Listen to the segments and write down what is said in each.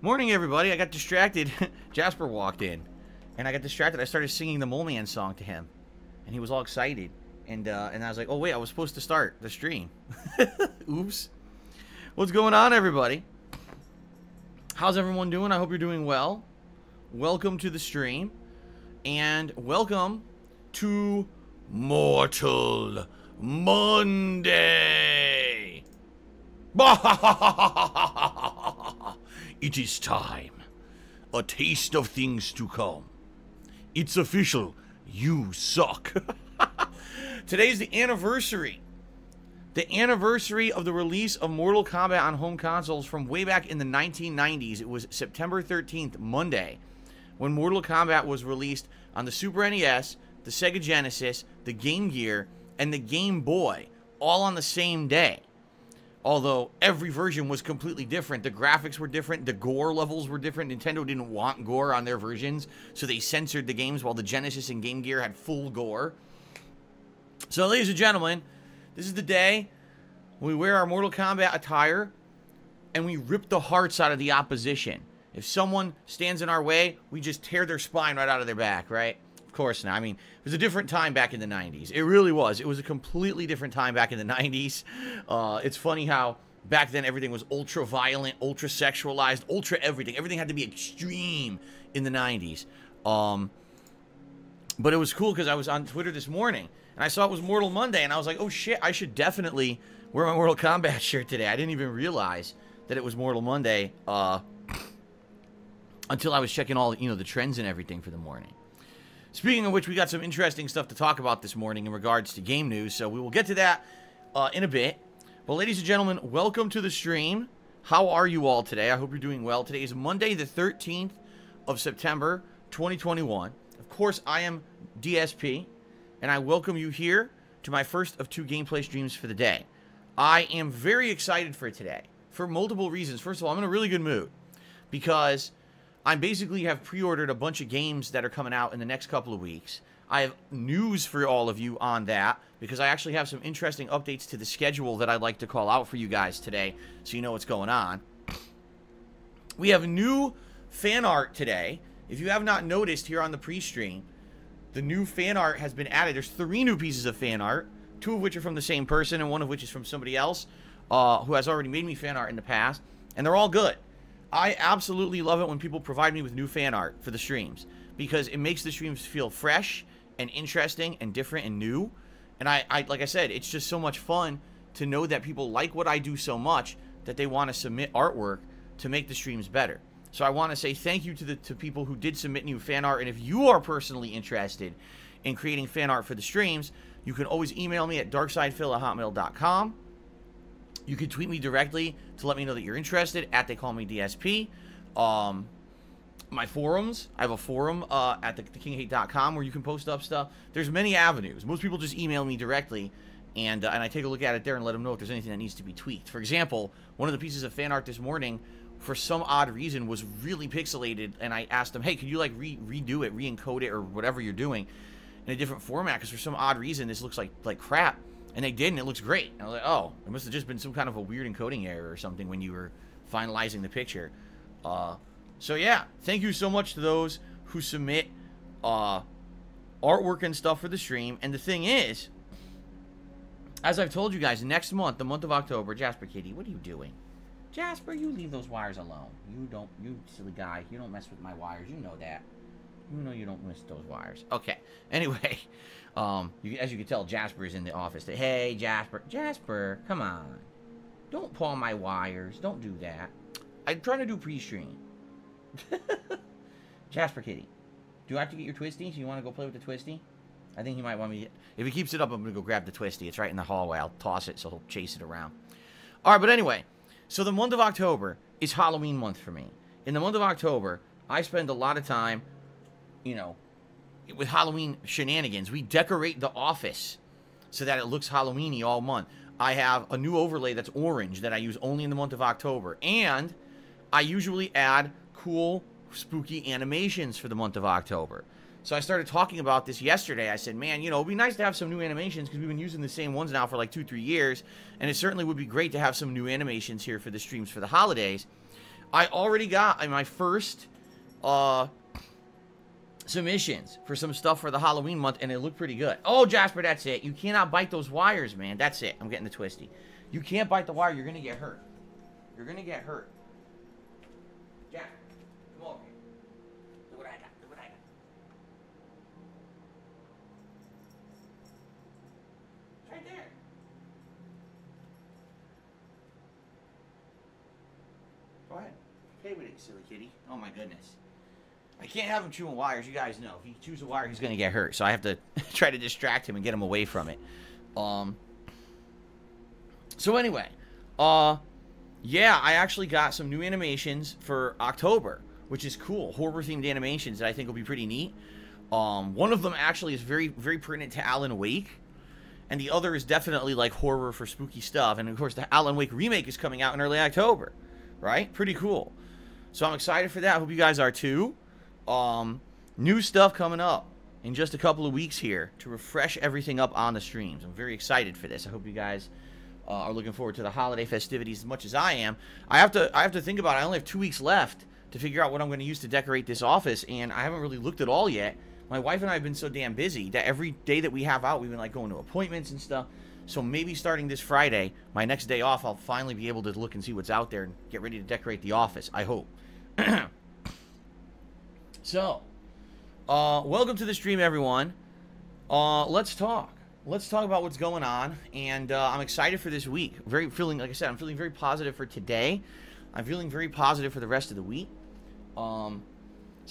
Morning, everybody. I got distracted. Jasper walked in, and I got distracted. I started singing the Mole Man song to him, and he was all excited. And I was like, oh, wait, I was supposed to start the stream. Oops. What's going on, everybody? How's everyone doing? I hope you're doing well. Welcome to the stream, and welcome to Mortal Monday. It is time. A taste of things to come. It's official. You suck. Today's the anniversary. The anniversary of the release of Mortal Kombat on home consoles from way back in the 1990s. It was September 13th, Monday, when Mortal Kombat was released on the Super NES, the Sega Genesis, the Game Gear, and the Game Boy, all on the same day. Although every version was completely different. The graphics were different. The gore levels were different. Nintendo didn't want gore on their versions, so they censored the games while the Genesis and Game Gear had full gore. So, ladies and gentlemen, this is the day we wear our Mortal Kombat attire and we rip the hearts out of the opposition. If someone stands in our way, we just tear their spine right out of their back, right? Of course not. I mean, it was a different time back in the 90s. It really was. It was a completely different time back in the 90s. It's funny how back then everything was ultra violent, ultra sexualized, ultra everything. Everything had to be extreme in the 90s. But it was cool because I was on Twitter this morning and I saw it was Mortal Monday and I was like, oh shit, I should definitely wear my Mortal Kombat shirt today. I didn't even realize that it was Mortal Monday until I was checking all, the trends and everything for the morning. Speaking of which, we got some interesting stuff to talk about this morning in regards to game news, so we will get to that in a bit. But ladies and gentlemen, welcome to the stream. How are you all today? I hope you're doing well. Today is Monday the 13th of September, 2021. Of course, I am DSP, and I welcome you here to my first of 2 gameplay streams for the day. I am very excited for today for multiple reasons. First of all, I'm in a really good mood because I basically have pre-ordered a bunch of games that are coming out in the next couple of weeks. I have news for all of you on that because I actually have some interesting updates to the schedule that I'd like to call out for you guys today so you know what's going on. We have new fan art today. If you have not noticed here on the pre-stream, the new fan art has been added. There's 3 new pieces of fan art, 2 of which are from the same person and 1 of which is from somebody else who has already made me fan art in the past, and they're all good. I absolutely love it when people provide me with new fan art for the streams because it makes the streams feel fresh and interesting and different and new. And I like I said, it's just so much fun to know that people like what I do so much that they want to submit artwork to make the streams better. So I want to say thank you to people who did submit new fan art. And if you are personally interested in creating fan art for the streams, you can always email me at darksidephil@hotmail.com. You can tweet me directly to let me know that you're interested at TheyCallMeDSP. My forums, I have a forum at thekingofhate.com where you can post up stuff. There's many avenues. Most people just email me directly, and I take a look at it there and let them know if there's anything that needs to be tweaked. For example, one of the pieces of fan art this morning, for some odd reason, was really pixelated, and I asked them, hey, could you like redo it, re-encode it, or whatever you're doing in a different format? Because for some odd reason, this looks like crap. And they did, and it looks great. And I was like, oh, it must have just been some kind of a weird encoding error or something when you were finalizing the picture. So yeah, thank you so much to those who submit artwork and stuff for the stream. And the thing is, as I've told you guys, next month, the month of October, Jasper Kitty, what are you doing? Jasper, you leave those wires alone. You silly guy, you don't mess with my wires. You know that. You know you don't miss those wires. Okay, anyway. As you can tell, Jasper is in the office. Hey, Jasper. Jasper, come on. Don't pull my wires. Don't do that. I'm trying to do pre-stream. Jasper Kitty. Do I have to get your Twisty? So you want to go play with the Twisty? I think he might want me to... If he keeps it up, I'm going to go grab the Twisty. It's right in the hallway. I'll toss it so he'll chase it around. Alright, but anyway. So the month of October is Halloween month for me. In the month of October, I spend a lot of time, with Halloween shenanigans. We decorate the office so that it looks Halloween-y all month. I have a new overlay that's orange that I use only in the month of October. And I usually add cool, spooky animations for the month of October. So I started talking about this yesterday. I said, man, it'd be nice to have some new animations because we've been using the same ones now for like 2-3 years. And it certainly would be great to have some new animations here for the streams for the holidays. I already got my first submissions for some stuff for the Halloween month, and it looked pretty good. Oh, Jasper, that's it. You cannot bite those wires, man. That's it. I'm getting the twisty. You can't bite the wire. You're going to get hurt. You're going to get hurt. Jasper, come over here. Look what I got. Look what I got. It's right there. Go ahead. Play with it, silly kitty. Oh, my goodness. I can't have him chewing wires. You guys know. If he chews a wire, he's going to get hurt. So I have to try to distract him and get him away from it. So anyway, yeah, I actually got some new animations for October, which is cool. Horror-themed animations that I think will be pretty neat. One of them actually is very, very pertinent to Alan Wake. And the other is definitely like horror for spooky stuff. And of course, the Alan Wake remake is coming out in early October. Right? Pretty cool. So I'm excited for that. I hope you guys are too. New stuff coming up in just a couple of weeks here to refresh everything up on the streams. I'm very excited for this. I hope you guys are looking forward to the holiday festivities as much as I am. I have to think about it. I only have 2 weeks left to figure out what I'm going to use to decorate this office, and I haven't really looked at all yet. My wife and I have been so damn busy that every day that we have out, we've been like going to appointments and stuff. So maybe starting this Friday, my next day off, I'll finally be able to look and see what's out there and get ready to decorate the office. I hope. So, welcome to the stream, everyone. Let's talk. Let's talk about what's going on, and I'm excited for this week. Like I said, I'm feeling very positive for today. I'm feeling very positive for the rest of the week. So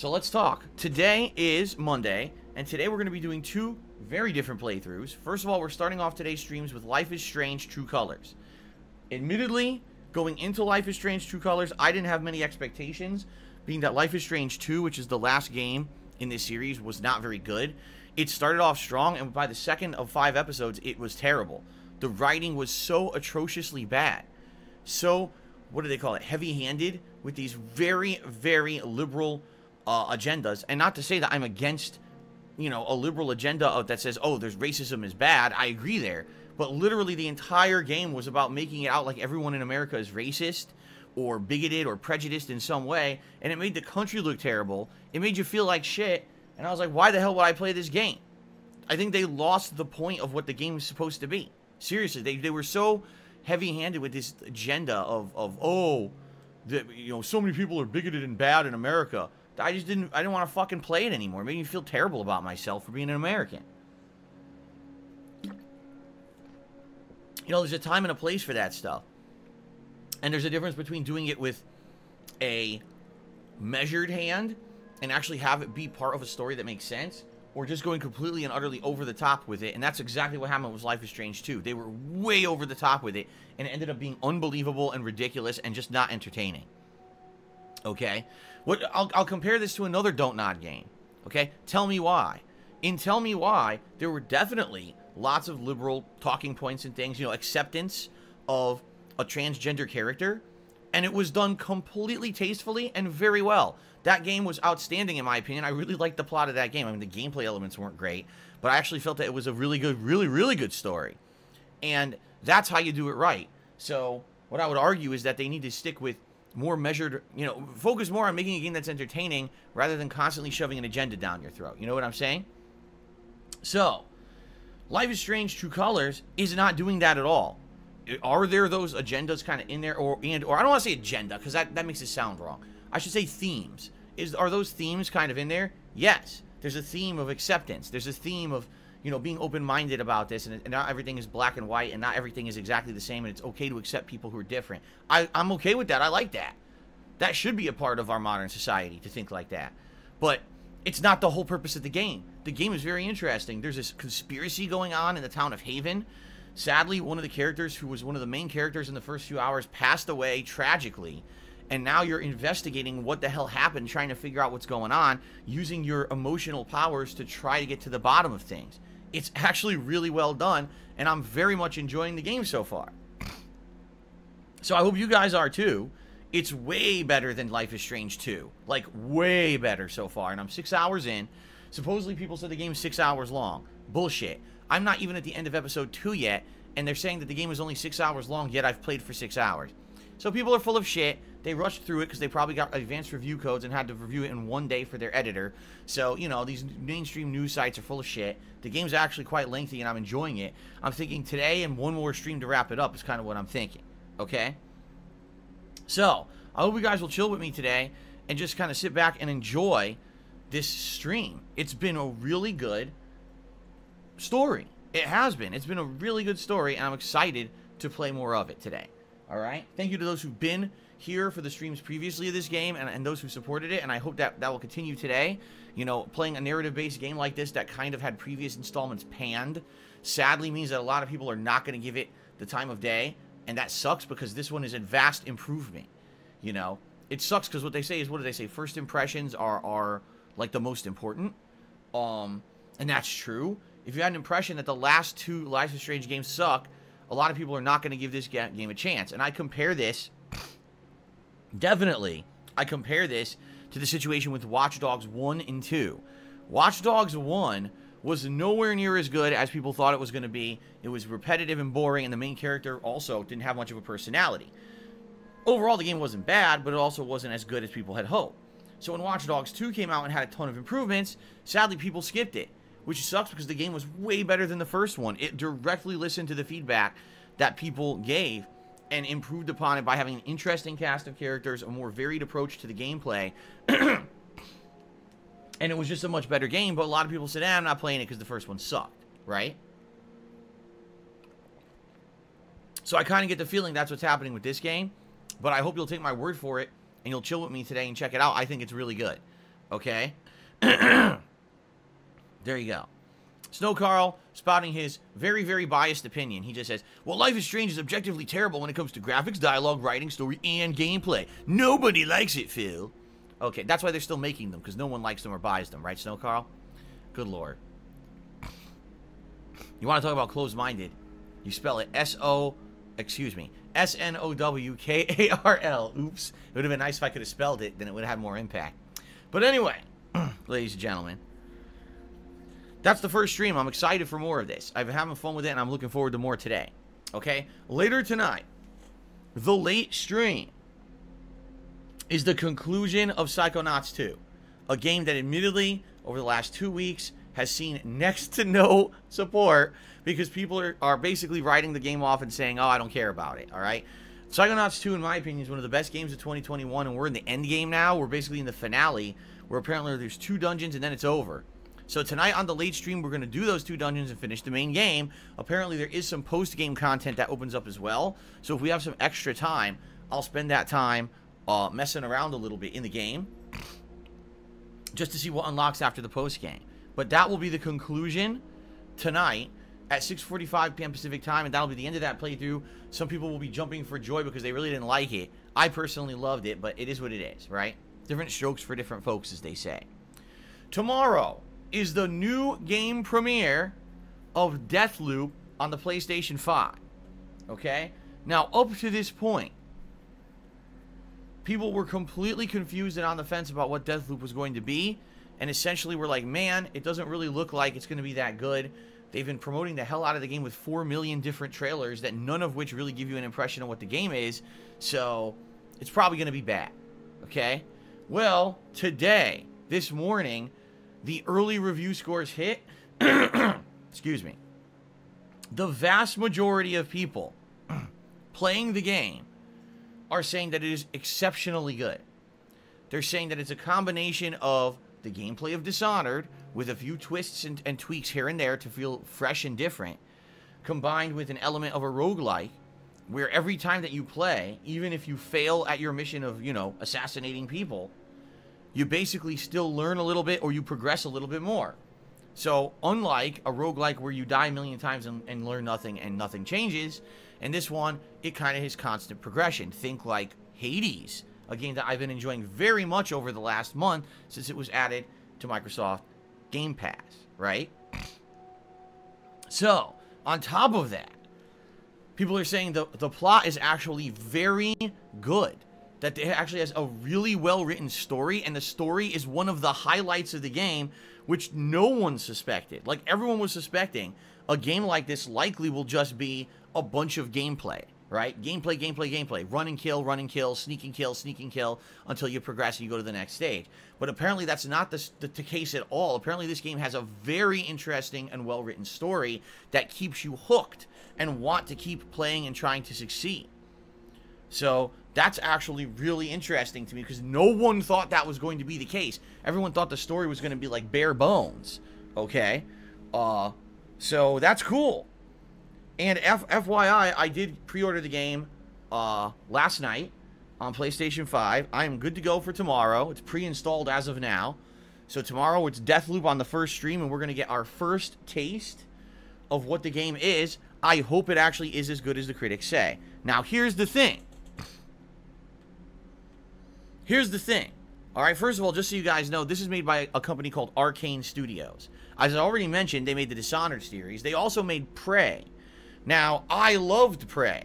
let's talk. Today is Monday, and today we're going to be doing 2 very different playthroughs. First of all, we're starting off today's streams with Life is Strange True Colors. Admittedly, going into Life is Strange True Colors, I didn't have many expectations, being that Life is Strange 2, which is the last game in this series, was not very good. It started off strong, and by the second of 5 episodes, it was terrible. The writing was so atrociously bad. So, what do they call it? Heavy-handed, with these very, very liberal agendas. And not to say that I'm against, you know, a liberal agenda that says, oh, there's racism is bad. I agree there. But literally the entire game was about making it out like everyone in America is racist or bigoted or prejudiced in some way, and it made the country look terrible. It made you feel like shit, and I was like, why the hell would I play this game? I think they lost the point of what the game was supposed to be. Seriously, they were so heavy-handed with this agenda of you know, so many people are bigoted and bad in America. I didn't want to fucking play it anymore. It made me feel terrible about myself for being an American. You know, there's a time and a place for that stuff. And there's a difference between doing it with a measured hand and actually have it be part of a story that makes sense, or just going completely and utterly over the top with it. And that's exactly what happened with Life is Strange 2. They were way over the top with it, and it ended up being unbelievable and ridiculous and just not entertaining. Okay? I'll compare this to another Don't Nod game. Okay? Tell Me Why. In Tell Me Why, there were definitely lots of liberal talking points and things, you know, acceptance of a transgender character, and it was done completely tastefully and very well. That game was outstanding in my opinion. I really liked the plot of that game. I mean, the gameplay elements weren't great, but I actually felt that it was a really good, really good story. And that's how you do it right. So what I would argue is that they need to stick with more measured, you know, focus more on making a game that's entertaining rather than constantly shoving an agenda down your throat. You know what I'm saying? So, Life is Strange True Colors is not doing that at all. Are there those agendas kind of in there, or I don't want to say agenda because that makes it sound wrong. I should say themes. Are those themes kind of in there? Yes. There's a theme of acceptance. There's a theme of, you know, being open-minded about this, and not everything is black and white, and not everything is exactly the same, and it's okay to accept people who are different. I'm okay with that. I like that. That should be a part of our modern society to think like that. But it's not the whole purpose of the game. The game is very interesting. There's this conspiracy going on in the town of Haven. Sadly, one of the characters who was one of the main characters in the first few hours passed away tragically. And now you're investigating what the hell happened, trying to figure out what's going on, using your emotional powers to try to get to the bottom of things. It's actually really well done, and I'm very much enjoying the game so far. So I hope you guys are too. It's way better than Life is Strange 2. Like, way better so far, and I'm 6 hours in. Supposedly people said the game's 6 hours long. Bullshit. I'm not even at the end of episode 2 yet, and they're saying that the game is only 6 hours long, yet I've played for 6 hours. So people are full of shit. they rushed through it because they probably got advanced review codes and had to review it in one day for their editor. So, you know, these mainstream news sites are full of shit. The game's actually quite lengthy, and I'm enjoying it. I'm thinking today and one more stream to wrap it up is kind of what I'm thinking, okay? So, I hope you guys will chill with me today and just kind of sit back and enjoy this stream. It's been a really good story. It has been. It's been a really good story, and I'm excited to play more of it today. All right? Thank you to those who've been here for the streams previously of this game and those who supported it, and I hope that will continue today. You know, playing a narrative-based game like this that kind of had previous installments panned sadly means that a lot of people are not going to give it the time of day, and that sucks because this one is a vast improvement. You know, it sucks because what they say is, what do they say? First impressions are like the most important. And that's true. If you had an impression that the last two Life is Strange games suck, a lot of people are not going to give this game a chance. And I compare this, definitely, I compare this to the situation with Watch Dogs 1 and 2. Watch Dogs 1 was nowhere near as good as people thought it was going to be. It was repetitive and boring, and the main character also didn't have much of a personality. Overall, the game wasn't bad, but it also wasn't as good as people had hoped. So when Watch Dogs 2 came out and had a ton of improvements, sadly people skipped it, which sucks because the game was way better than the first one. It directly listened to the feedback that people gave and improved upon it by having an interesting cast of characters, a more varied approach to the gameplay. And it was just a much better game, but a lot of people said, I'm not playing it because the first one sucked, right? So I kind of get the feeling that's what's happening with this game, but I hope you'll take my word for it and you'll chill with me today and check it out. I think it's really good, okay? There you go. Snow Carl spouting his very, very biased opinion. He just says, well, Life is Strange is objectively terrible when it comes to graphics, dialogue, writing, story, and gameplay. Nobody likes it, Phil. Okay, that's why they're still making them, because no one likes them or buys them, right, Snow Carl? Good lord. You want to talk about closed-minded? You spell it S-N-O-W-K-A-R-L. Oops. It would have been nice if I could have spelled it, then it would have had more impact. But anyway, ladies and gentlemen, that's the first stream. I'm excited for more of this. I've been having fun with it, and I'm looking forward to more today. Okay? Later tonight, the late stream is the conclusion of Psychonauts 2. A game that admittedly, over the last 2 weeks, has seen next to no support because people are basically writing the game off and saying, oh, I don't care about it, alright? Psychonauts 2, in my opinion, is one of the best games of 2021, and we're in the end game now. We're basically in the finale, where apparently there's 2 dungeons and then it's over. So tonight on the late stream, we're going to do those 2 dungeons and finish the main game. Apparently there is some post-game content that opens up as well. So if we have some extra time, I'll spend that time messing around a little bit in the game just to see what unlocks after the post-game. But that will be the conclusion tonight at 6:45 p.m. Pacific time, and that'll be the end of that playthrough. Some people will be jumping for joy because they really didn't like it. I personally loved it, but it is what it is, right? Different strokes for different folks, as they say. Tomorrow is the new game premiere of Deathloop on the PlayStation 5. Okay? Now, up to this point, people were completely confused and on the fence about what Deathloop was going to be, and essentially were like, man, it doesn't really look like it's going to be that good. They've been promoting the hell out of the game with 4 million different trailers that none of which really give you an impression of what the game is, so it's probably going to be bad. Okay? Well, today, this morning, the early review scores hit. Excuse me. The vast majority of people playing the game are saying that it is exceptionally good. They're saying that it's a combination of the gameplay of Dishonored with a few twists and tweaks here and there to feel fresh and different, combined with an element of a roguelike where every time that you play, even if you fail at your mission of, you know, assassinating people, you basically still learn a little bit or you progress a little bit more. So unlike a roguelike where you die a million times and learn nothing and nothing changes, in this one, it kind of has constant progression. Think like Hades, a game that I've been enjoying very much over the last month since it was added to Microsoft Game Pass, right? So, on top of that, people are saying the plot is actually very good. That it actually has a really well-written story, and the story is one of the highlights of the game, which no one suspected. Like, everyone was suspecting a game like this likely will just be a bunch of gameplay, right? Gameplay, gameplay, gameplay. Run and kill, sneak and kill, until you progress and you go to the next stage. But apparently that's not the case at all. Apparently this game has a very interesting and well-written story that keeps you hooked and want to keep playing and trying to succeed. So that's actually really interesting to me, because no one thought that was going to be the case. Everyone thought the story was going to be like bare bones, okay? So that's cool. And FYI, I did pre-order the game last night on PlayStation 5. I am good to go for tomorrow. It's pre-installed as of now. So tomorrow it's Deathloop on the first stream, and we're going to get our first taste of what the game is. I hope it actually is as good as the critics say. Now, here's the thing. All right, first of all, just so you guys know, this is made by a company called Arcane Studios. As I already mentioned, they made the Dishonored series. They also made Prey. Now, I loved Prey,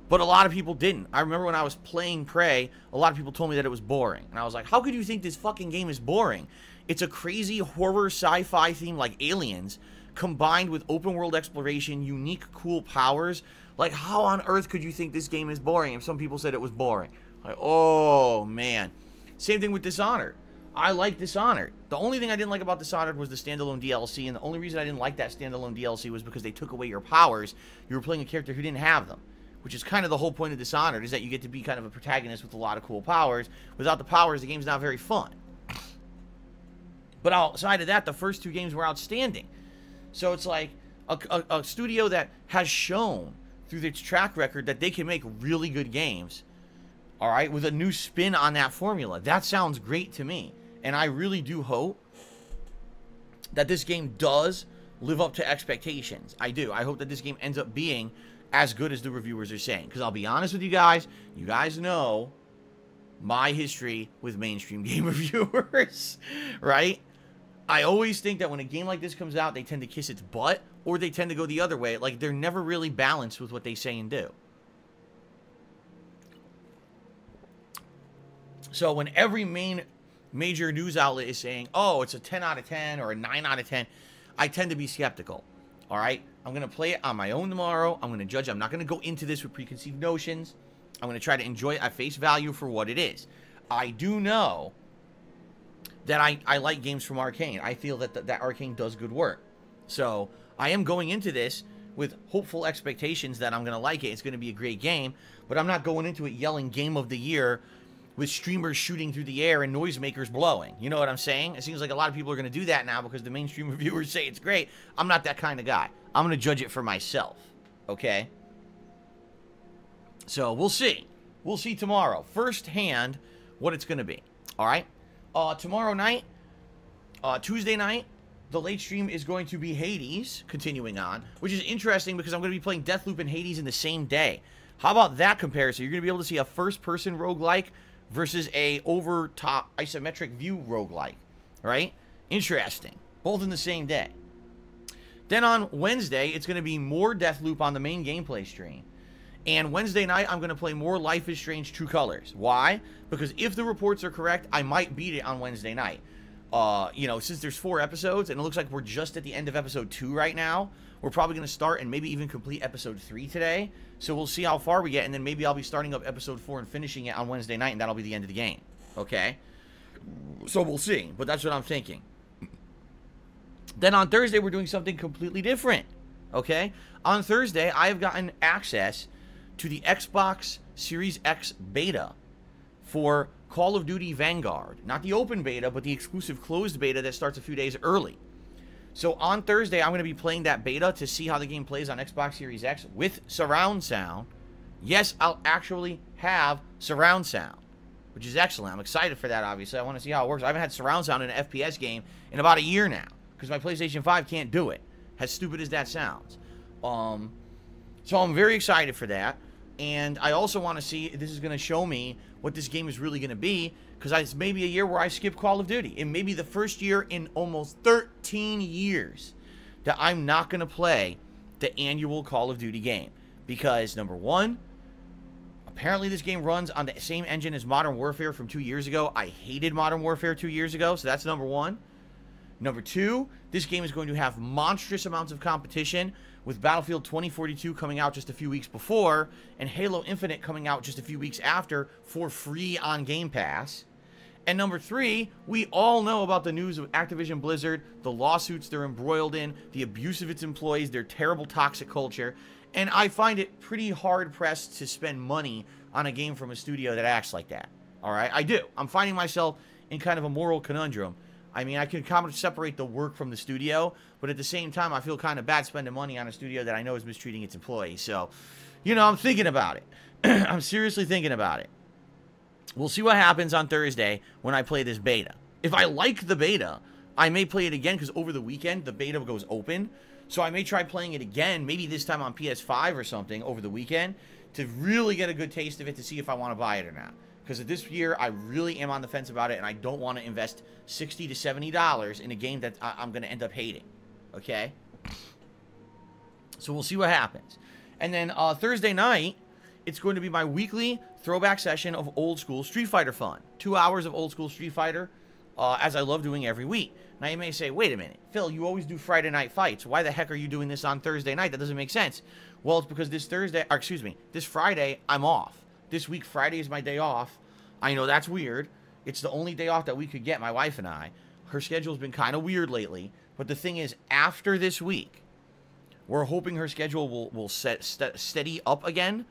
but a lot of people didn't. I remember when I was playing Prey, a lot of people told me that it was boring. And I was like, how could you think this fucking game is boring? It's a crazy horror sci-fi theme like Aliens, combined with open world exploration, unique, cool powers. Like, how on earth could you think this game is boring if some people said it was boring? Like, oh, man. Same thing with Dishonored. I like Dishonored. The only thing I didn't like about Dishonored was the standalone DLC, and the only reason I didn't like that standalone DLC was because they took away your powers. You were playing a character who didn't have them, which is kind of the whole point of Dishonored, is that you get to be kind of a protagonist with a lot of cool powers. Without the powers, the game's not very fun. But outside of that, the first two games were outstanding. So it's like a studio that has shown through its track record that they can make really good games, all right, with a new spin on that formula. That sounds great to me. And I really do hope that this game does live up to expectations. I do. I hope that this game ends up being as good as the reviewers are saying. Because I'll be honest with you guys know my history with mainstream game reviewers, right? I always think that when a game like this comes out, they tend to kiss its butt, or they tend to go the other way. Like, they're never really balanced with what they say and do. So when every major news outlet is saying, oh, it's a 10 out of 10 or a 9 out of 10, I tend to be skeptical. All right? I'm going to play it on my own tomorrow. I'm going to judge. I'm not going to go into this with preconceived notions. I'm going to try to enjoy it at face value for what it is. I do know that I like games from Arcane. I feel that that Arcane does good work. So I am going into this with hopeful expectations that I'm going to like it. It's going to be a great game. But I'm not going into it yelling Game of the Year with streamers shooting through the air and noisemakers blowing. You know what I'm saying? It seems like a lot of people are going to do that now because the mainstream reviewers say it's great. I'm not that kind of guy. I'm going to judge it for myself. Okay? So we'll see. We'll see tomorrow. Firsthand what it's going to be. All right? Tomorrow night, Tuesday night, the late stream is going to be Hades, continuing on, which is interesting because I'm going to be playing Deathloop and Hades in the same day. How about that comparison? You're going to be able to see a first-person roguelike versus a over-top isometric view roguelike, right? Interesting. Both in the same day. Then on Wednesday, it's going to be more Deathloop on the main gameplay stream. And Wednesday night, I'm going to play more Life is Strange True Colors. Why? Because if the reports are correct, I might beat it on Wednesday night. You know, since there's 4 episodes, and it looks like we're just at the end of episode 2 right now, we're probably going to start and maybe even complete episode 3 today. So we'll see how far we get, and then maybe I'll be starting up episode 4 and finishing it on Wednesday night, and that'll be the end of the game. Okay? So we'll see, but that's what I'm thinking. Then on Thursday, we're doing something completely different. Okay? On Thursday, I have gotten access to the Xbox Series X beta for Call of Duty Vanguard. Not the open beta, but the exclusive closed beta that starts a few days early. So on Thursday, I'm going to be playing that beta to see how the game plays on Xbox Series X with surround sound. Yes, I'll actually have surround sound, which is excellent. I'm excited for that, obviously. I want to see how it works. I haven't had surround sound in an FPS game in about a year now because my PlayStation 5 can't do it, as stupid as that sounds. So I'm very excited for that. And I also want to see if this is going to show me what this game is really going to be, because it's maybe a year where I skip Call of Duty. It may be the first year in almost 13 years that I'm not going to play the annual Call of Duty game. Because, number one, apparently this game runs on the same engine as Modern Warfare from 2 years ago. I hated Modern Warfare 2 years ago, so that's number one. Number 2, this game is going to have monstrous amounts of competition, with Battlefield 2042 coming out just a few weeks before, and Halo Infinite coming out just a few weeks after for free on Game Pass. And number 3, we all know about the news of Activision Blizzard, the lawsuits they're embroiled in, the abuse of its employees, their terrible toxic culture, and I find it pretty hard-pressed to spend money on a game from a studio that acts like that. Alright, I do. I'm finding myself in kind of a moral conundrum. I mean, I can kind of separate the work from the studio, but at the same time, I feel kind of bad spending money on a studio that I know is mistreating its employees. So, you know, I'm thinking about it. I'm seriously thinking about it. We'll see what happens on Thursday when I play this beta. If I like the beta, I may play it again, because over the weekend, the beta goes open. So I may try playing it again, maybe this time on PS5 or something over the weekend, to really get a good taste of it to see if I want to buy it or not. Because this year, I really am on the fence about it, and I don't want to invest $60 to $70 in a game that I'm going to end up hating. Okay? So we'll see what happens. And then Thursday night, it's going to be my weekly throwback session of old school Street Fighter fun. 2 hours of old school Street Fighter, as I love doing every week. Now you may say, wait a minute, Phil, you always do Friday night fights. Why the heck are you doing this on Thursday night? That doesn't make sense. Well, it's because this Friday, I'm off. This week, Friday is my day off. I know that's weird. It's the only day off that we could get, my wife and I. Her schedule's been kind of weird lately. But the thing is, after this week, we're hoping her schedule will steady up again.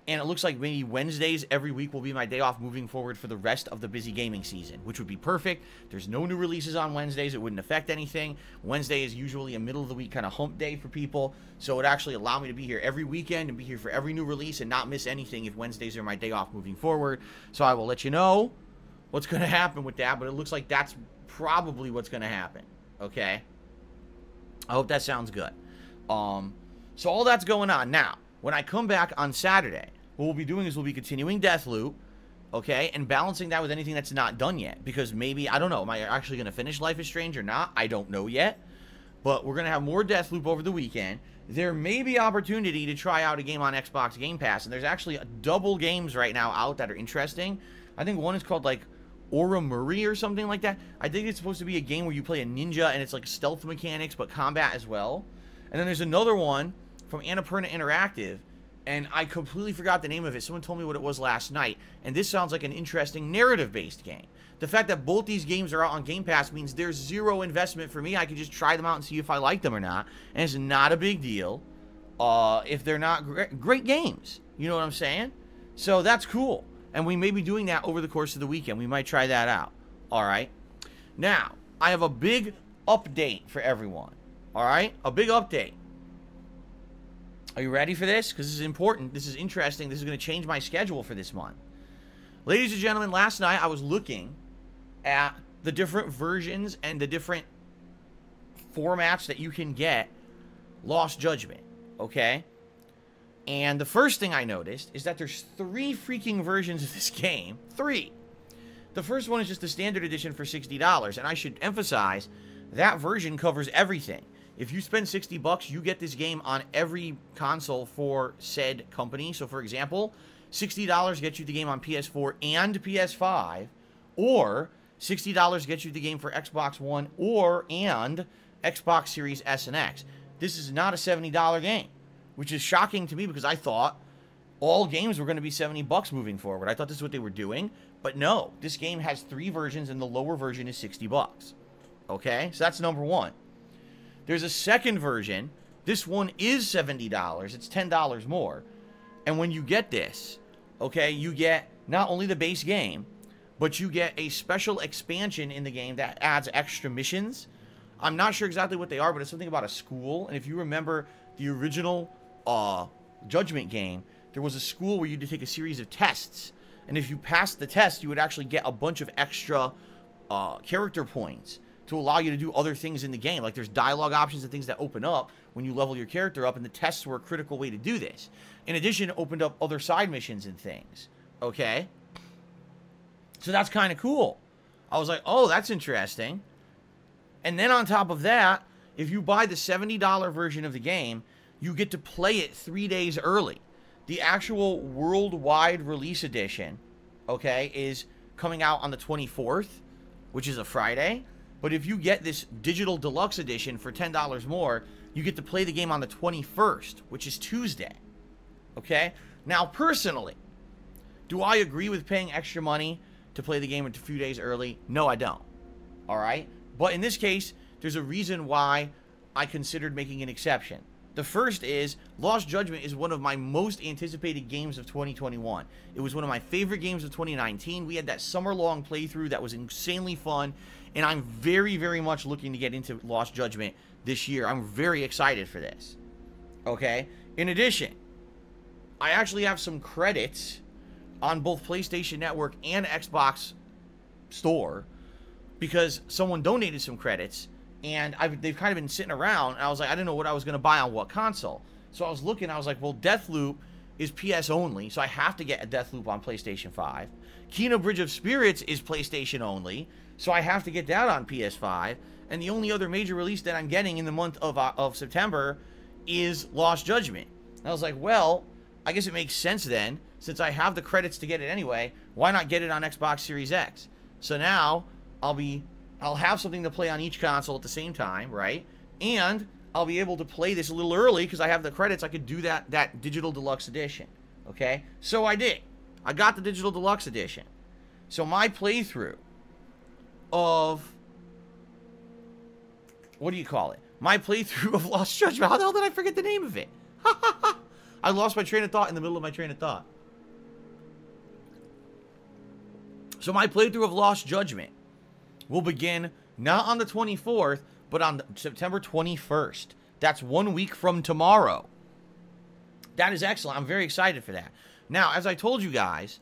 And it looks like maybe Wednesdays every week will be my day off moving forward for the rest of the busy gaming season, which would be perfect. There's no new releases on Wednesdays. It wouldn't affect anything. Wednesday is usually a middle of the week kind of hump day for people. So it would actually allow me to be here every weekend and be here for every new release and not miss anything if Wednesdays are my day off moving forward. So I will let you know what's going to happen with that. But it looks like that's probably what's going to happen. Okay? I hope that sounds good. So all that's going on. Now, when I come back on Saturday, what we'll be doing is we'll be continuing Deathloop, okay, and balancing that with anything that's not done yet. Because maybe, I don't know, am I actually going to finish Life is Strange or not? I don't know yet. But we're going to have more Deathloop over the weekend. There may be opportunity to try out a game on Xbox Game Pass. And there's actually double games right now out that are interesting. I think one is called, like, Oramuri or something like that. I think it's supposed to be a game where you play a ninja and it's like stealth mechanics but combat as well. And then there's another one from Annapurna Interactive. And I completely forgot the name of it. Someone told me what it was last night. And this sounds like an interesting narrative-based game. The fact that both these games are out on Game Pass means there's zero investment for me. I can just try them out and see if I like them or not. And it's not a big deal if they're not great games. You know what I'm saying? So that's cool. And we may be doing that over the course of the weekend. We might try that out. All right? Now, I have a big update for everyone. All right? A big update. Are you ready for this? Because this is important. This is interesting. This is going to change my schedule for this month. Ladies and gentlemen, last night I was looking at the different versions and the different formats that you can get Lost Judgment, okay? And the first thing I noticed is that there's 3 freaking versions of this game. 3. The first one is just the standard edition for $60, and I should emphasize that version covers everything. If you spend $60, you get this game on every console for said company. So, for example, $60 gets you the game on PS4 and PS5, or $60 gets you the game for Xbox One and Xbox Series S and X. This is not a $70 game, which is shocking to me because I thought all games were going to be $70 moving forward. I thought this is what they were doing, but no. This game has 3 versions, and the lower version is $60. Okay? So that's number 1. There's a second version. This one is $70. It's $10 more. And when you get this, okay, you get not only the base game, but you get a special expansion in the game that adds extra missions. I'm not sure exactly what they are, but it's something about a school. And if you remember the original Judgment game, there was a school where you had to take a series of tests. And if you passed the test, you would actually get a bunch of extra character points to allow you to do other things in the game. Like there's dialogue options and things that open up when you level your character up, and the tests were a critical way to do this. In addition, it opened up other side missions and things. Okay? So that's kind of cool. I was like, oh, that's interesting. And then on top of that, if you buy the $70 version of the game, you get to play it 3 days early. The actual worldwide release edition, okay, is coming out on the 24th, which is a Friday. But if you get this digital deluxe edition for $10 more, you get to play the game on the 21st, which is Tuesday. Okay? Now, personally, do I agree with paying extra money to play the game a few days early? No, I don't. All right? But in this case, there's a reason why I considered making an exception. The first is, Lost Judgment is one of my most anticipated games of 2021. It was one of my favorite games of 2019. We had that summer-long playthrough that was insanely fun, and I'm very, very much looking to get into Lost Judgment this year. I'm very excited for this. Okay? In addition, I actually have some credits on both PlayStation Network and Xbox Store because someone donated some credits, and they've kind of been sitting around, and I was like, I didn't know what I was going to buy on what console. So I was looking, I was like, well, Deathloop is PS only, so I have to get a Deathloop on PlayStation 5. Kena Bridge of Spirits is PlayStation only, so I have to get that on PS5. And the only other major release that I'm getting in the month of September is Lost Judgment. And I was like, well, I guess it makes sense then, since I have the credits to get it anyway, why not get it on Xbox Series X? So now I'll have something to play on each console at the same time, right? And I'll be able to play this a little early because I have the credits. I could do that digital deluxe edition, okay? So I did. I got the digital deluxe edition. So my playthrough of, what do you call it? My playthrough of Lost Judgment. How the hell did I forget the name of it? I lost my train of thought in the middle of my train of thought. So my playthrough of Lost Judgment will begin not on the 24th, but on September 21st. That's 1 week from tomorrow. That is excellent. I'm very excited for that. Now, as I told you guys,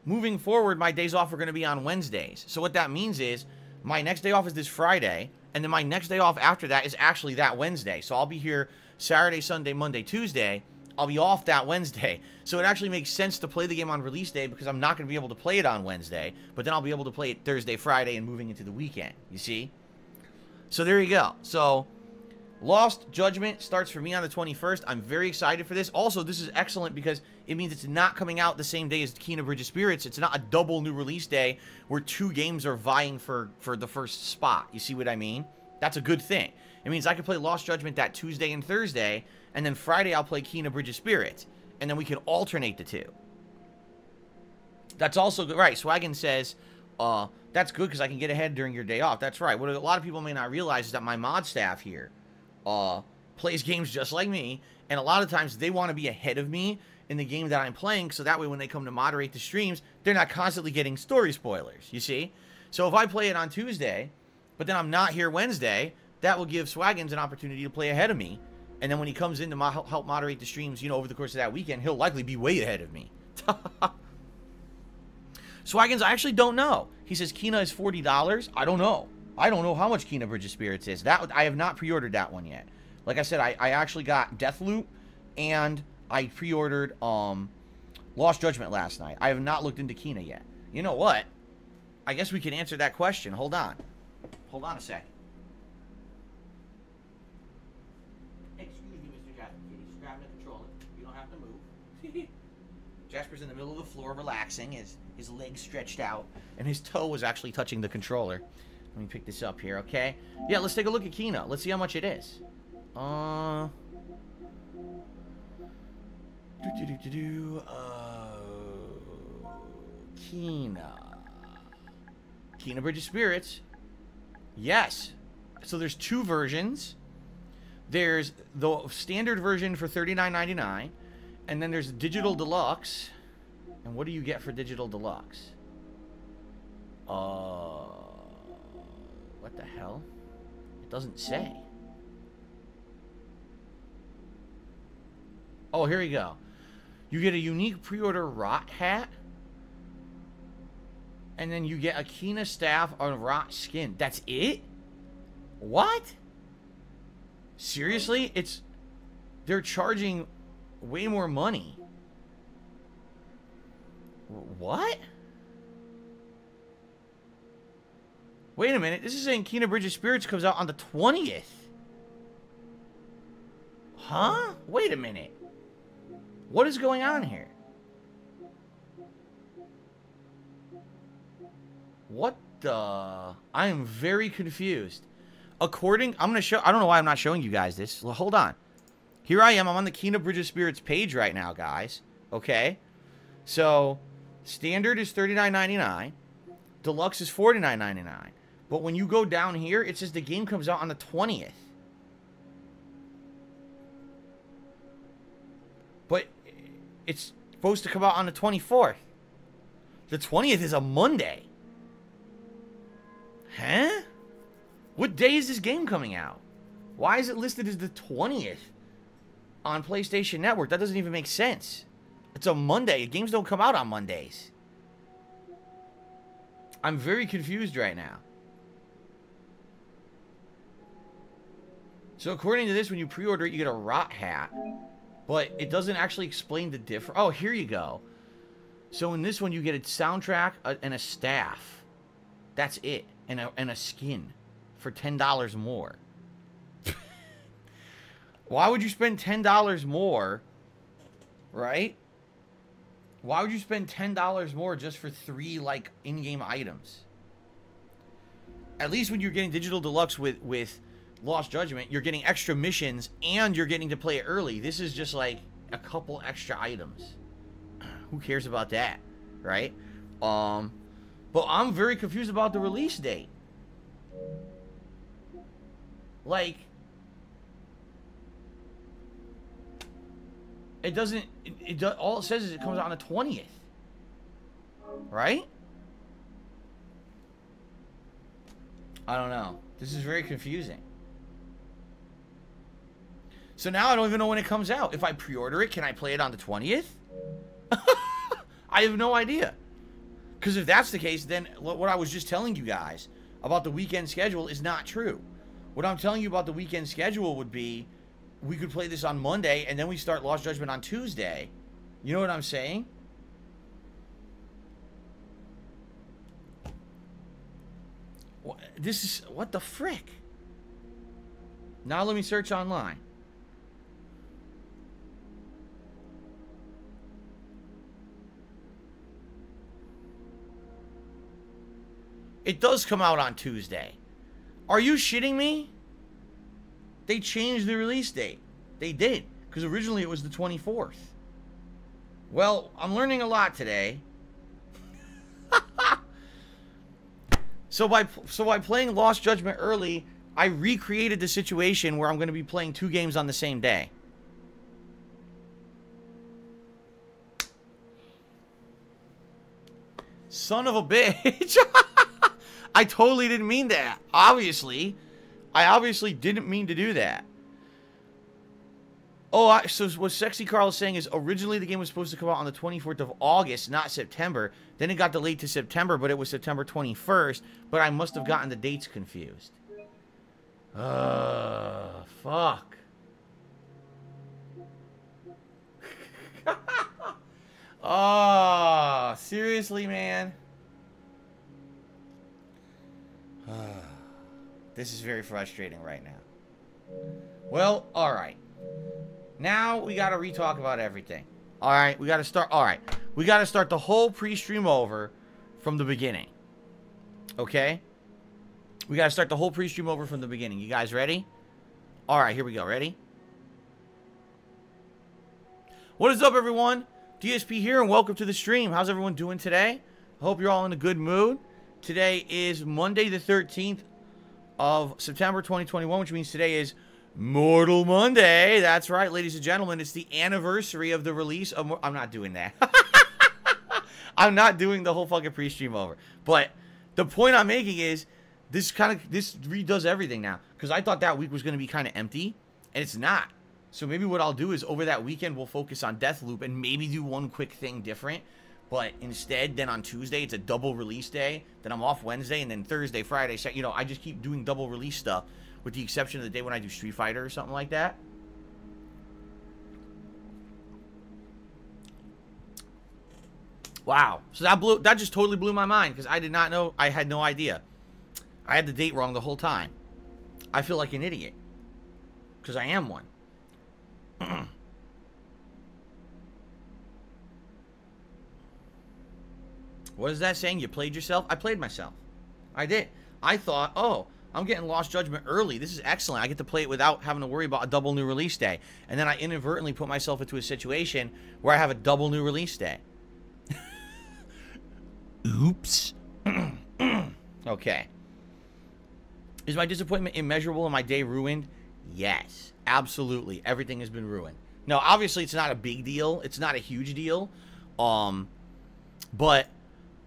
moving forward, my days off are going to be on Wednesdays. So what that means is my next day off is this Friday, and then my next day off after that is actually that Wednesday. So I'll be here Saturday, Sunday, Monday, Tuesday. I'll be off that Wednesday. So it actually makes sense to play the game on release day because I'm not going to be able to play it on Wednesday, but then I'll be able to play it Thursday, Friday, and moving into the weekend. You see? So there you go. So Lost Judgment starts for me on the 21st. I'm very excited for this. Also, this is excellent because it means it's not coming out the same day as Kena Bridge of Spirits. It's not a double new release day where two games are vying for the first spot. You see what I mean? That's a good thing. It means I can play Lost Judgment that Tuesday and Thursday, and then Friday I'll play Kena Bridge of Spirits, and then we can alternate the two. That's also good. Right, Swaggin says, that's good because I can get ahead during your day off. That's right. What a lot of people may not realize is that my mod staff here plays games just like me, and a lot of times they want to be ahead of me in the game that I'm playing, so that way when they come to moderate the streams, they're not constantly getting story spoilers, you see? So if I play it on Tuesday, but then I'm not here Wednesday, that will give Swaggins an opportunity to play ahead of me. And then when he comes in to help moderate the streams, you know, over the course of that weekend, he'll likely be way ahead of me. Swaggins, I actually don't know. He says Kena is $40. I don't know. I don't know how much Kena Bridge of Spirits is. I have not pre-ordered that one yet. Like I said, I actually got Deathloop, and I pre-ordered Lost Judgment last night. I have not looked into Kena yet. You know what? I guess we can answer that question. Hold on. Hold on a second. Excuse me, Mr. Jasper. He's grabbing the controller. You don't have to move. Jasper's in the middle of the floor relaxing, his legs stretched out, and his toe was actually touching the controller. Let me pick this up here, okay? Yeah, let's take a look at Kena. Let's see how much it is. Kena Bridge of Spirits. Yes. So there's two versions. There's the standard version for $39.99, and then there's digital deluxe. And what do you get for digital deluxe? What the hell? It doesn't say. Oh, here we go. You get a unique pre-order rot hat, and then you get a Kena staff on rot skin. That's it? What? Seriously? They're charging way more money. What? Wait a minute. This is saying Kena Bridge of Spirits comes out on the 20th. Huh? Wait a minute. What is going on here? What the... I am very confused. According... I'm going to show... I don't know why I'm not showing you guys this. Well, hold on. Here I am. I'm on the Kena Bridge of Spirits page right now, guys. Okay? So, standard is $39.99. Deluxe is $49.99. But when you go down here, it says the game comes out on the 20th. But it's supposed to come out on the 24th. The 20th is a Monday. Huh? What day is this game coming out? Why is it listed as the 20th on PlayStation Network? That doesn't even make sense. It's a Monday. Games don't come out on Mondays. I'm very confused right now. So according to this, when you pre-order it, you get a rot hat. But it doesn't actually explain the difference. Oh, here you go. So in this one, you get a soundtrack and a staff. That's it. And a skin for $10 more. Why would you spend $10 more, right? Why would you spend $10 more just for 3, like, in-game items? At least when you're getting Digital Deluxe with Lost Judgment, you're getting extra missions and you're getting to play it early. This is just, like, a couple extra items. Who cares about that, right? But I'm very confused about the release date. Like... It doesn't... all it says is it comes out on the 20th. Right? I don't know. This is very confusing. So now I don't even know when it comes out. If I pre-order it, can I play it on the 20th? I have no idea. Because if that's the case, then what I was just telling you guys about the weekend schedule is not true. What I'm telling you about the weekend schedule would be... we could play this on Monday, and then we start Lost Judgment on Tuesday. You know what I'm saying? This is... what the frick? Now let me search online. It does come out on Tuesday. Are you shitting me? They changed the release date. They did. Because originally it was the 24th. Well, I'm learning a lot today. So by playing Lost Judgment early, I recreated the situation where I'm going to be playing 2 games on the same day. Son of a bitch. I totally didn't mean that. Obviously. I obviously didn't mean to do that. Oh, so what Sexy Carl is saying is originally the game was supposed to come out on the 24th of August, not September. Then it got delayed to September, but it was September 21st. But I must have gotten the dates confused. Fuck. Oh, seriously, man? This is very frustrating right now. Well, alright. Now we gotta re-talk about everything. Alright, we gotta start... alright. We gotta start the whole pre-stream over from the beginning. Okay? We gotta start the whole pre-stream over from the beginning. You guys ready? Alright, here we go. Ready? What is up, everyone? DSP here, and welcome to the stream. How's everyone doing today? I hope you're all in a good mood. Today is Monday the 13th of September 2021, which means today is Mortal Monday. That's right, ladies and gentlemen. It's the anniversary of the release of... I'm not doing that. I'm not doing the whole fucking pre-stream over. But the point I'm making is this redoes everything now. Because I thought that week was going to be kind of empty, and it's not. So maybe what I'll do is over that weekend, we'll focus on Deathloop and maybe do one quick thing different. But instead, then on Tuesday, it's a double release day. Then I'm off Wednesday, and then Thursday, Friday, Saturday. You know, I just keep doing double release stuff, with the exception of the day when I do Street Fighter or something like that. Wow. So that just totally blew my mind, because I did not know. I had no idea. I had the date wrong the whole time. I feel like an idiot, because I am one. What is that saying? You played yourself? I played myself. I did. I thought, oh, I'm getting Lost Judgment early. This is excellent. I get to play it without having to worry about a double new release day. And then I inadvertently put myself into a situation where I have a double new release day. Oops. Okay. Is my disappointment immeasurable and my day ruined? Yes, absolutely. Everything has been ruined. No, obviously it's not a big deal. It's not a huge deal. But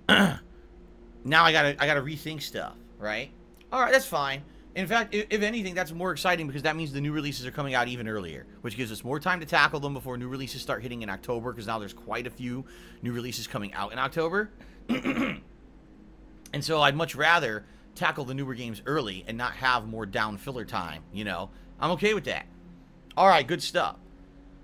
now I gotta rethink stuff, right? All right, that's fine. In fact, if anything, that's more exciting because that means the new releases are coming out even earlier, which gives us more time to tackle them before new releases start hitting in October, because now there's quite a few new releases coming out in October. And so I'd much rather tackle the newer games early and not have more down filler time, you know? I'm okay with that. All right, good stuff.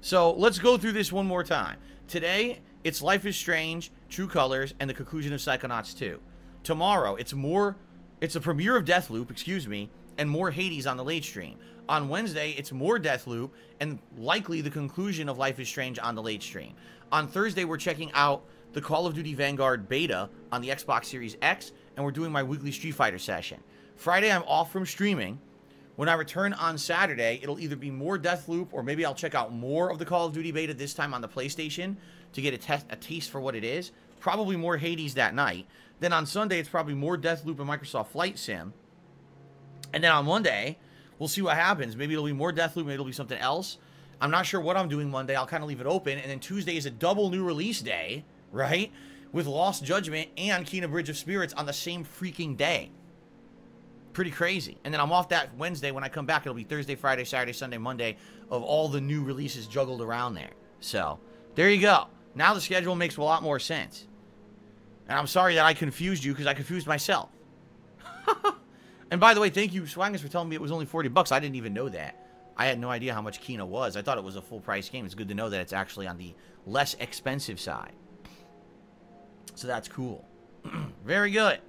So let's go through this one more time. Today, it's Life is Strange, True Colors, and the conclusion of Psychonauts 2. Tomorrow, it's the premiere of Deathloop, excuse me, and more Hades on the late stream. On Wednesday, it's more Deathloop, and likely the conclusion of Life is Strange on the late stream. On Thursday, we're checking out the Call of Duty Vanguard beta on the Xbox Series X, and we're doing my weekly Street Fighter session. Friday, I'm off from streaming. When I return on Saturday, it'll either be more Deathloop, or maybe I'll check out more of the Call of Duty beta, this time on the PlayStation, to get a taste for what it is. Probably more Hades that night. Then on Sunday, it's probably more Deathloop and Microsoft Flight Sim. And then on Monday, we'll see what happens. Maybe it'll be more Deathloop, maybe it'll be something else. I'm not sure what I'm doing Monday. I'll kind of leave it open. And then Tuesday is a double new release day, right? With Lost Judgment and Kena Bridge of Spirits on the same freaking day. Pretty crazy. And then I'm off that Wednesday. When I come back, it'll be Thursday, Friday, Saturday, Sunday, Monday of all the new releases juggled around there. So, there you go. Now the schedule makes a lot more sense. And I'm sorry that I confused you, because I confused myself. And by the way, thank you, Swangers, for telling me it was only 40 bucks. I didn't even know that. I had no idea how much Kena was. I thought it was a full-price game. It's good to know that it's actually on the less expensive side. So that's cool. Very good.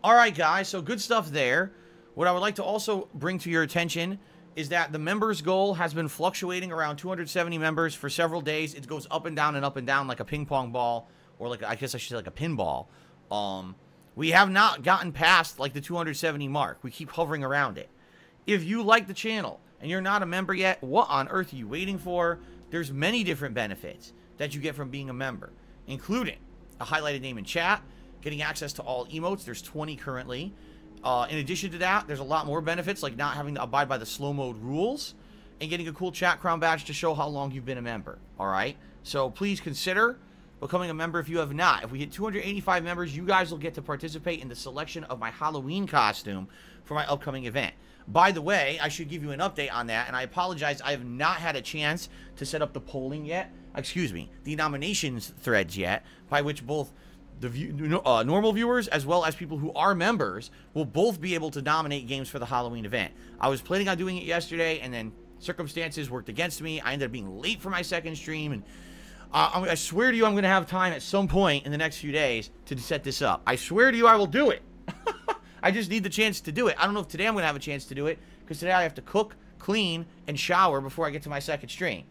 All right, guys. So good stuff there. What I would like to also bring to your attention is that the members goal has been fluctuating around 270 members for several days. It goes up and down like a ping pong ball, or like, I guess I should say like a pinball. We have not gotten past like the 270 mark. We keep hovering around it. If you like the channel and you're not a member yet, what on earth are you waiting for? There's many different benefits that you get from being a member, including a highlighted name in chat, getting access to all emotes. There's 20 currently. In addition to that, there's a lot more benefits, like not having to abide by the slow mode rules, and getting a cool chat crown badge to show how long you've been a member. All right? So please consider becoming a member if you have not. If we hit 285 members, you guys will get to participate in the selection of my Halloween costume for my upcoming event. By the way, I should give you an update on that, and I apologize, I have not had a chance to set up the polling yet. Excuse me, the nominations threads yet, by which both the normal viewers as well as people who are members will both be able to nominate games for the Halloween event. I was planning on doing it yesterday, and then circumstances worked against me. I ended up being late for my second stream, and I swear to you I'm going to have time at some point in the next few days to set this up. I swear to you I will do it. I just need the chance to do it. I don't know if today I'm going to have a chance to do it, because today I have to cook, clean, and shower before I get to my second stream.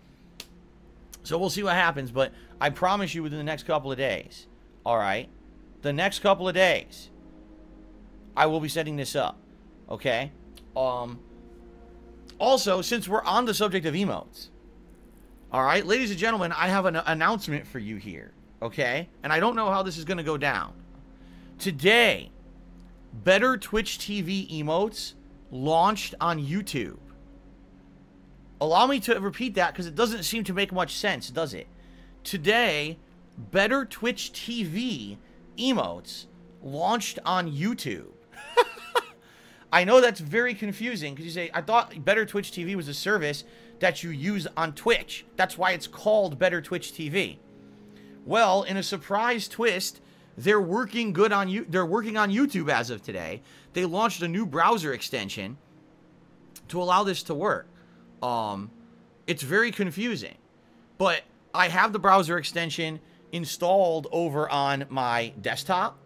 So we'll see what happens, but I promise you within the next couple of days, all right, the next couple of days, I will be setting this up, okay? Also, since we're on the subject of emotes, all right, ladies and gentlemen, I have an announcement for you here, okay? And I don't know how this is going to go down. Today, Better Twitch TV emotes launched on YouTube. Allow me to repeat that, because it doesn't seem to make much sense, does it? Today, Better Twitch TV emotes launched on YouTube. I know that's very confusing, because you say, I thought Better Twitch TV was a service that you use on Twitch. That's why it's called Better Twitch TV. Well, in a surprise twist, they're working good on they're working on YouTube as of today. They launched a new browser extension to allow this to work. It's very confusing, but I have the browser extension installed over on my desktop,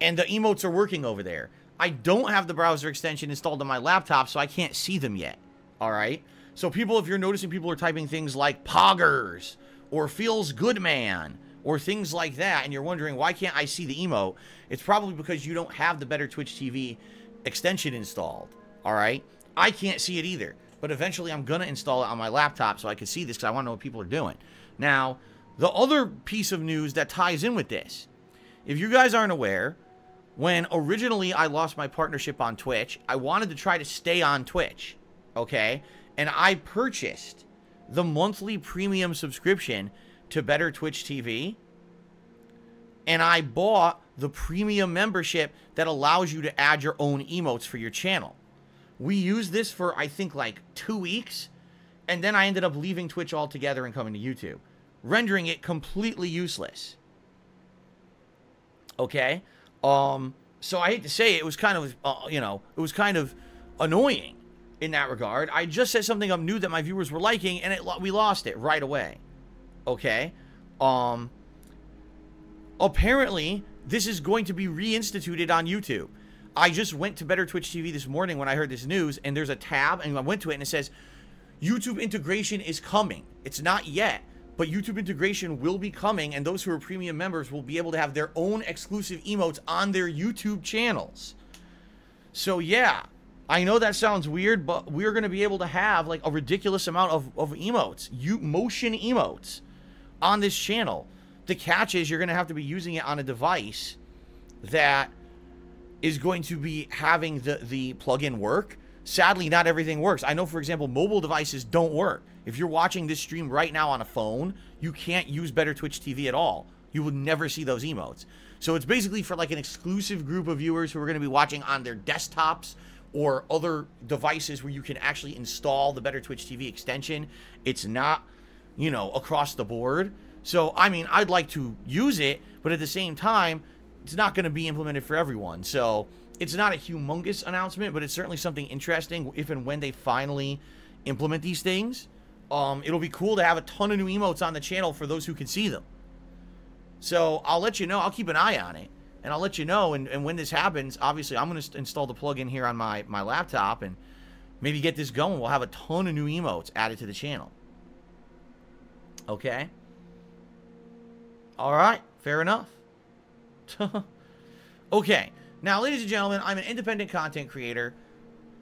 and the emotes are working over there. I don't have the browser extension installed on my laptop, so I can't see them yet. All right. So people, if you're noticing people are typing things like Poggers or Feels Good Man or things like that, and you're wondering, why can't I see the emote? It's probably because you don't have the Better Twitch TV extension installed, all right? I can't see it either, but eventually I'm going to install it on my laptop so I can see this because I want to know what people are doing. Now, the other piece of news that ties in with this, if you guys aren't aware, when originally I lost my partnership on Twitch, I wanted to try to stay on Twitch, okay? And I purchased the monthly premium subscription to Better Twitch TV, and I bought the premium membership that allows you to add your own emotes for your channel. We used this for, I think, like 2 weeks, and then I ended up leaving Twitch altogether and coming to YouTube, rendering it completely useless. Okay? So I hate to say it, it was kind of, it was kind of annoying in that regard. I just said something up new that my viewers were liking, and we lost it right away. Okay? Apparently, this is going to be reinstituted on YouTube. I just went to Better Twitch TV this morning when I heard this news, and there's a tab, and I went to it, and it says, YouTube integration is coming. It's not yet, but YouTube integration will be coming, and those who are premium members will be able to have their own exclusive emotes on their YouTube channels. So, yeah, I know that sounds weird, but we're going to be able to have, like, a ridiculous amount of emotes, motion emotes, on this channel. The catch is you're going to have to be using it on a device that is going to be having the plugin work. Sadly, not everything works. I know, for example, mobile devices don't work. If you're watching this stream right now on a phone, you can't use Better Twitch TV at all. You will never see those emotes. So it's basically for like an exclusive group of viewers who are going to be watching on their desktops or other devices where you can actually install the Better Twitch TV extension. It's not, you know, across the board. So, I mean, I'd like to use it, but at the same time, it's not going to be implemented for everyone. So it's not a humongous announcement, but it's certainly something interesting if and when they finally implement these things. It'll be cool to have a ton of new emotes on the channel for those who can see them. So I'll let you know. I'll keep an eye on it, and I'll let you know. And when this happens, obviously, I'm going to install the plugin here on my laptop and maybe get this going. We'll have a ton of new emotes added to the channel. Okay? All right. Fair enough. Okay. Now, ladies and gentlemen, I'm an independent content creator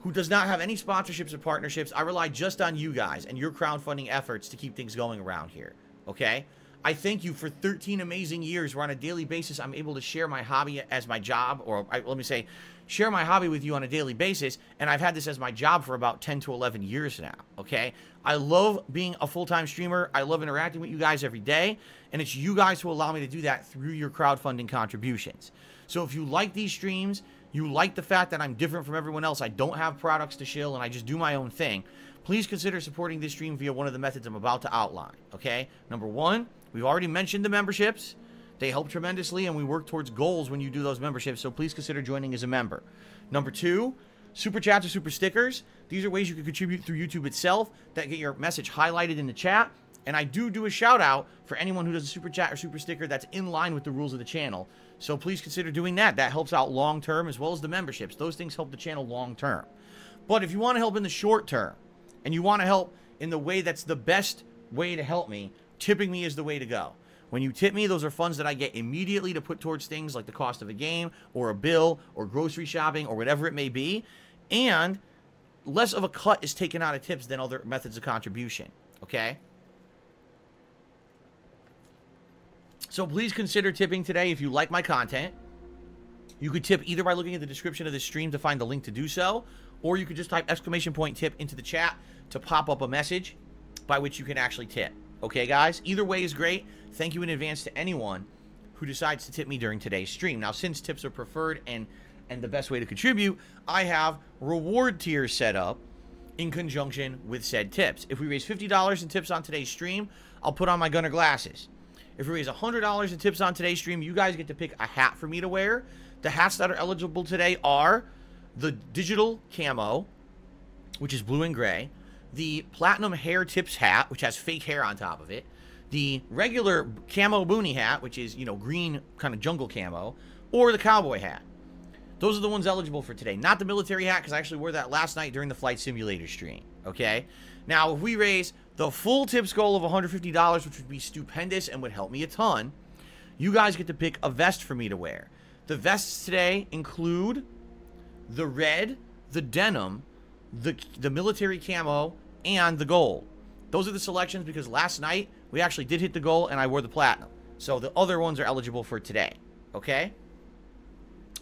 who does not have any sponsorships or partnerships. I rely just on you guys and your crowdfunding efforts to keep things going around here, okay? I thank you for 13 amazing years where on a daily basis I'm able to share my hobby as my job, or let me say, share my hobby with you on a daily basis, and I've had this as my job for about 10 to 11 years now, okay? I love being a full-time streamer. I love interacting with you guys every day, and it's you guys who allow me to do that through your crowdfunding contributions. So if you like these streams, you like the fact that I'm different from everyone else, I don't have products to shill, and I just do my own thing, please consider supporting this stream via one of the methods I'm about to outline, okay? Number one, we've already mentioned the memberships. They help tremendously, and we work towards goals when you do those memberships, so please consider joining as a member. Number two, super chats or super stickers. These are ways you can contribute through YouTube itself that get your message highlighted in the chat. And I do a shout out for anyone who does a super chat or super sticker that's in line with the rules of the channel. So please consider doing that. That helps out long term, as well as the memberships. Those things help the channel long term. But if you want to help in the short term, and you want to help in the way that's the best way to help me, tipping me is the way to go. When you tip me, those are funds that I get immediately to put towards things like the cost of a game, or a bill, or grocery shopping, or whatever it may be. And less of a cut is taken out of tips than other methods of contribution. Okay? So please consider tipping today if you like my content. You could tip either by looking at the description of this stream to find the link to do so, or you could just type !tip into the chat to pop up a message by which you can actually tip. Okay, guys? Either way is great. Thank you in advance to anyone who decides to tip me during today's stream. Now, since tips are preferred and the best way to contribute, I have reward tiers set up in conjunction with said tips. If we raise $50 in tips on today's stream, I'll put on my Gunner glasses. If we raise $100 in tips on today's stream, you guys get to pick a hat for me to wear. The hats that are eligible today are the digital camo, which is blue and gray, the platinum hair tips hat, which has fake hair on top of it, the regular camo boonie hat, which is, you know, green kind of jungle camo, or the cowboy hat. Those are the ones eligible for today. Not the military hat, because I actually wore that last night during the Flight Simulator stream, okay? Now, if we raise the full tips goal of $150, which would be stupendous and would help me a ton, you guys get to pick a vest for me to wear. The vests today include the red, the denim, the military camo, and the gold. Those are the selections because last night we actually did hit the goal and I wore the platinum. So the other ones are eligible for today. Okay?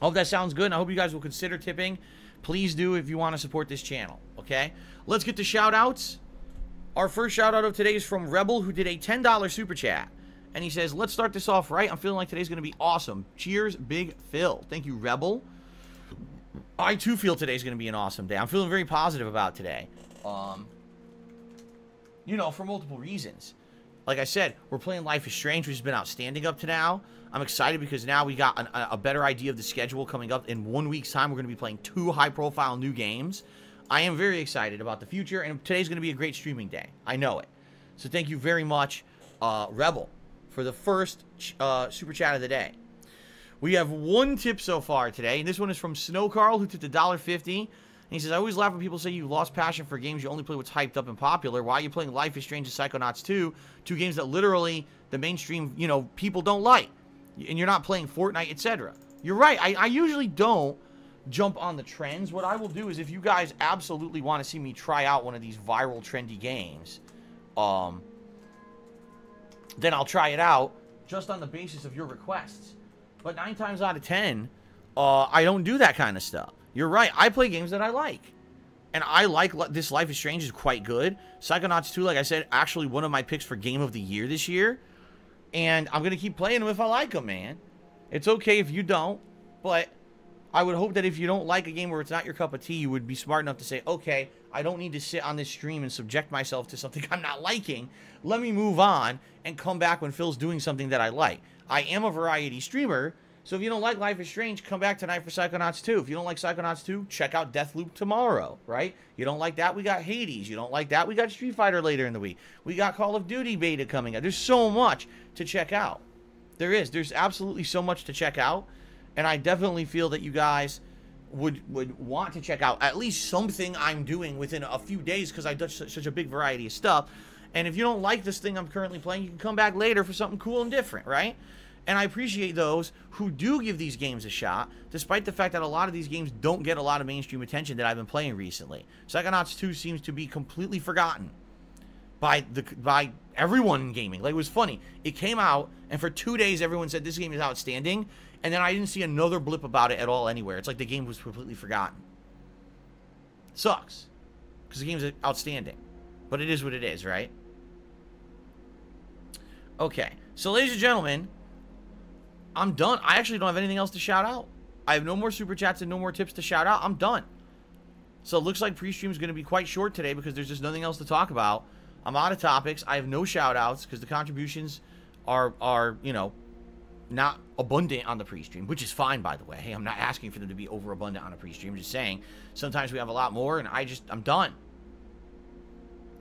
I hope that sounds good, and I hope you guys will consider tipping. Please do if you want to support this channel. Okay? Let's get to shout-outs. Our first shout-out of today is from Rebel, who did a $10 super chat. And he says, let's start this off right. I'm feeling like today's going to be awesome. Cheers, Big Phil. Thank you, Rebel. I, too, feel today's going to be an awesome day. I'm feeling very positive about today. You know, for multiple reasons. Like I said, we're playing Life is Strange, which has been outstanding up to now. I'm excited because now we got a better idea of the schedule coming up. In 1 week's time, we're going to be playing 2 high-profile new games. I am very excited about the future, and today's going to be a great streaming day. I know it. So thank you very much, Rebel, for the first super chat of the day. We have 1 tip so far today, and this one is from Snow Carl, who tipped $1.50. And he says, I always laugh when people say you lost passion for games. You only play what's hyped up and popular. Why are you playing Life is Strange and Psychonauts 2? 2 games that literally the mainstream, you know, people don't like. And you're not playing Fortnite, etc. You're right. I usually don't jump on the trends. What I will do is if you guys absolutely want to see me try out one of these viral, trendy games, then I'll try it out just on the basis of your requests. But 9 times out of 10, I don't do that kind of stuff. You're right. I play games that I like. And I like this Life is Strange is quite good. Psychonauts 2, like I said, actually one of my picks for Game of the Year this year. And I'm going to keep playing them if I like them, man. It's okay if you don't. But I would hope that if you don't like a game where it's not your cup of tea, you would be smart enough to say, okay, I don't need to sit on this stream and subject myself to something I'm not liking. Let me move on and come back when Phil's doing something that I like. I am a variety streamer. So if you don't like Life is Strange, come back tonight for Psychonauts 2. If you don't like Psychonauts 2, check out Deathloop tomorrow, right? You don't like that, we got Hades. You don't like that, we got Street Fighter later in the week. We got Call of Duty beta coming out. There's so much to check out. There's absolutely so much to check out. And I definitely feel that you guys would want to check out at least something I'm doing within a few days because I do such a big variety of stuff. And if you don't like this thing I'm currently playing, you can come back later for something cool and different, right? And I appreciate those who do give these games a shot, despite the fact that a lot of these games don't get a lot of mainstream attention that I've been playing recently. Psychonauts 2 seems to be completely forgotten by everyone in gaming. Like, it was funny. It came out, and for 2 days everyone said this game is outstanding, and then I didn't see another blip about it at all anywhere. It's like the game was completely forgotten. Sucks. Because the game's outstanding. But it is what it is, right? Okay. So, ladies and gentlemen, I'm done. I actually don't have anything else to shout out. I have no more super chats and no more tips to shout out. I'm done. So it looks like pre-stream is going to be quite short today because there's just nothing else to talk about. I'm out of topics. I have no shout outs because the contributions are, you know, not abundant on the pre-stream, which is fine, by the way. Hey, I'm not asking for them to be overabundant on a pre-stream. I'm just saying sometimes we have a lot more and I'm done.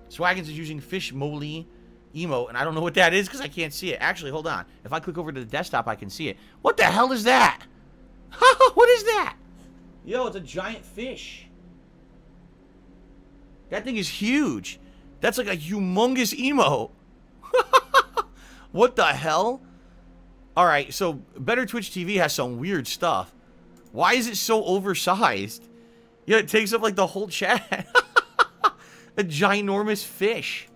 Swaggins is using Fish Moly emote, and I don't know what that is because I can't see it. Actually, hold on. If I click over to the desktop, I can see it. What the hell is that? What is that? Yo, it's a giant fish. That thing is huge. That's like a humongous emote. What the hell? Alright, so Better Twitch TV has some weird stuff. Why is it so oversized? Yeah, it takes up like the whole chat. A ginormous fish.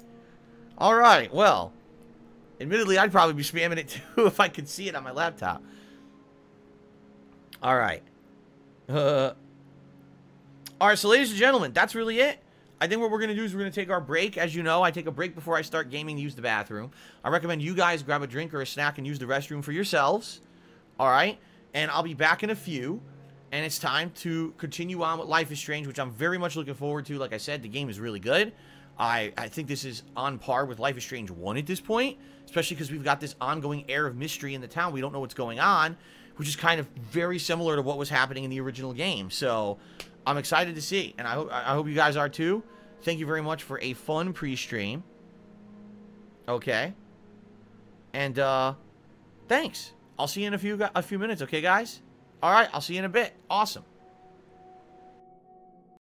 Alright, well, admittedly, I'd probably be spamming it too if I could see it on my laptop. Alright. Alright, so ladies and gentlemen, that's really it. I think what we're going to do is we're going to take our break. As you know, I take a break before I start gaming to use the bathroom. I recommend you guys grab a drink or a snack and use the restroom for yourselves. Alright? And I'll be back in a few. And it's time to continue on with Life is Strange, which I'm very much looking forward to. Like I said, the game is really good. I think this is on par with Life is Strange 1 at this point, especially because we've got this ongoing air of mystery in the town. We don't know what's going on, which is kind of very similar to what was happening in the original game. So I'm excited to see, and I hope you guys are too. Thank you very much for a fun pre-stream. Okay. And thanks. I'll see you in a few minutes, okay, guys? All right, I'll see you in a bit. Awesome.